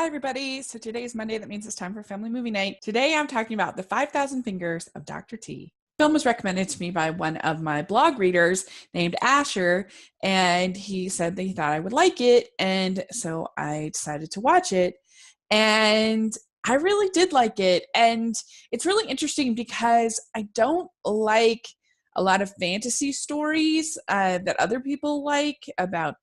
Hi, everybody. So today is Monday. That means it's time for family movie night. Today I'm talking about The 5,000 Fingers of Dr. T. The film was recommended to me by one of my blog readers named Asher, and he said that he thought I would like it. And so I decided to watch it. And I really did like it. And it's really interesting because I don't like a lot of fantasy stories that other people like about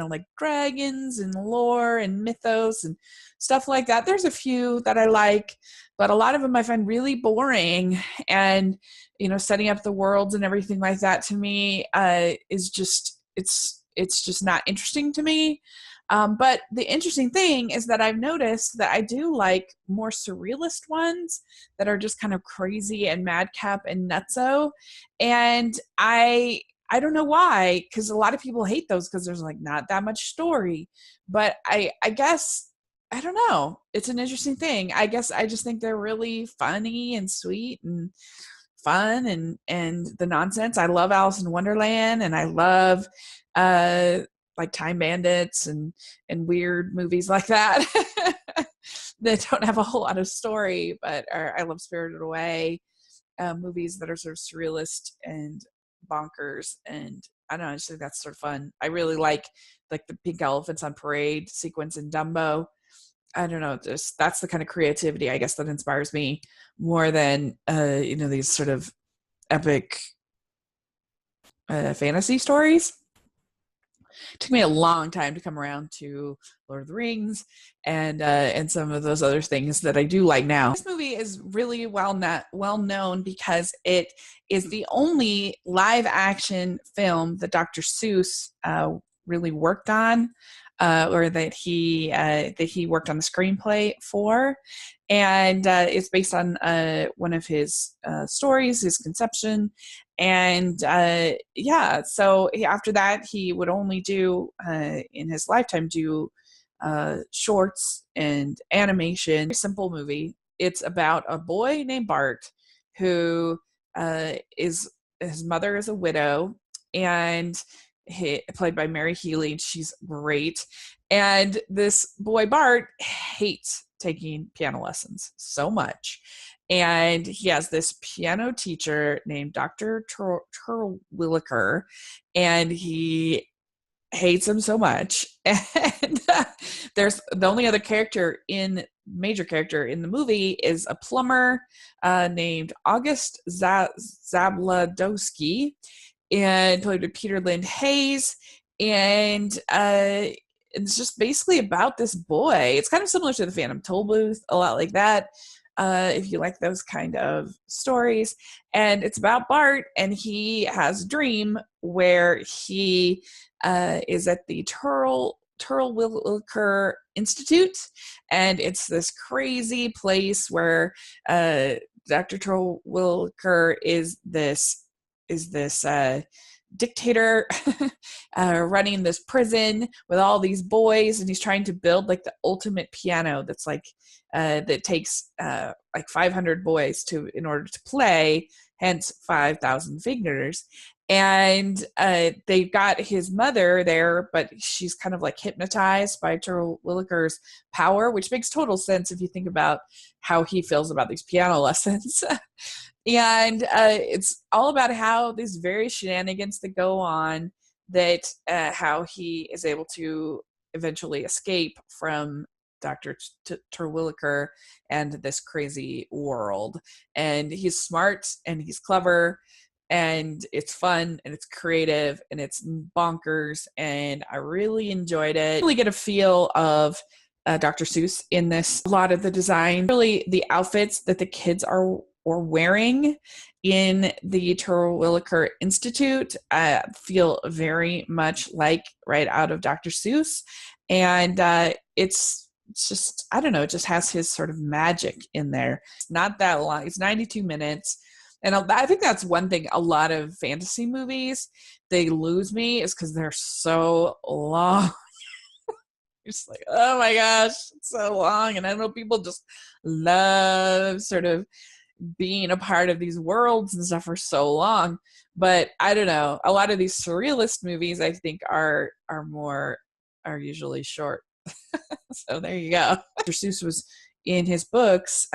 like dragons and lore and mythos and stuff like that. There's a few that I like, but a lot of them I find really boring. And, setting up the worlds and everything like that to me is just, it's just not interesting to me. But the interesting thing is that I've noticed that I do like more surrealist ones that are just kind of crazy and madcap and nutso. And I don't know why, because a lot of people hate those because there's like not that much story. But I guess I don't know. It's an interesting thing. I guess I just think they're really funny and sweet and fun and the nonsense. I love Alice in Wonderland, and I love like Time Bandits and weird movies like that that don't have a whole lot of story. But I love Spirited Away, movies that are sort of surrealist and bonkers, and I don't know, I just think that's sort of fun. I really like the pink elephants on parade sequence in Dumbo. I don't know, just that's the kind of creativity I guess that inspires me more than these sort of epic fantasy stories. It took me a long time to come around to Lord of the Rings and some of those other things that I do like now. This movie is really well known because it is the only live action film that Dr. Seuss really worked on, or that he worked on the screenplay for, and it's based on one of his stories, his conception. And so after that, he would only do in his lifetime do shorts and animation. Very simple movie. It's about a boy named Bart who is his mother is a widow, and played by Mary Healy. She's great. And this boy Bart hates taking piano lessons so much. And he has this piano teacher named Dr. Terwilliger, and he hates him so much. And there's the only other major character in the movie is a plumber named August Zabludowski, and played by Peter Lind Hayes. And it's just basically about this boy. It's kind of similar to the Phantom Tollbooth, a lot like that, if you like those kind of stories. And it's about Bart, and he has a dream where he is at the Terwilliger Institute, and it's this crazy place where Dr. Terwilliger is this dictator running this prison with all these boys, and he's trying to build like the ultimate piano that's like that takes like 500 boys in order to play, hence 5,000 fingers. And they've got his mother there, but she's kind of like hypnotized by Terwilliger's power, which makes total sense if you think about how he feels about these piano lessons. And it's all about how these various shenanigans that go on, that how he is able to eventually escape from Dr. Terwilliger and this crazy world. And he's smart and he's clever, and it's fun and it's creative and it's bonkers, and I really enjoyed it. I really get a feel of Dr. Seuss in this. A lot of the design, really the outfits that the kids are wearing in the Terwilliger Institute feel very much like right out of Dr. Seuss. And it's just, I don't know, it just has his sort of magic in there. It's not that long. It's 92 minutes. And I think that's one thing, a lot of fantasy movies, they lose me, is because they're so long. It's like, oh my gosh, it's so long. And I know people just love sort of being a part of these worlds and stuff for so long. But I don't know, a lot of these surrealist movies I think are usually short. So there you go. Dr. Seuss was in his books,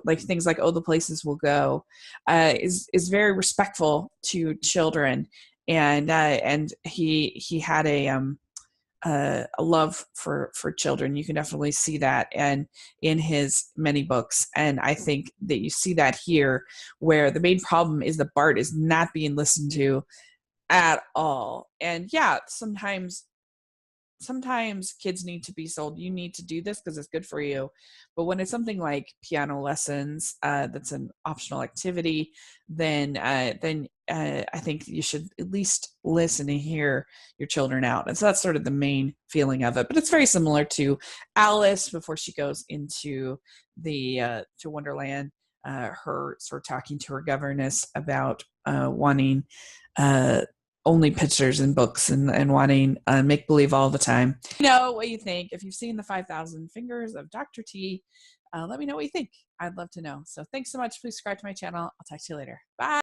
like things like "Oh, the Places We'll Go," is very respectful to children, and he had a love for children. You can definitely see that, and in his many books. And I think that you see that here, where the main problem is that Bart is not being listened to at all. And yeah, sometimes kids need to be sold, you need to do this because it's good for you. But when it's something like piano lessons, that's an optional activity, then I think you should at least listen and hear your children out. And so that's sort of the main feeling of it. But it's very similar to Alice before she goes into the to Wonderland. Her sort of talking to her governess about wanting only pictures and books, and wanting make believe all the time. Know what you think. If you've seen the 5,000 Fingers of Dr. T, let me know what you think. I'd love to know. So thanks so much. Please subscribe to my channel. I'll talk to you later. Bye.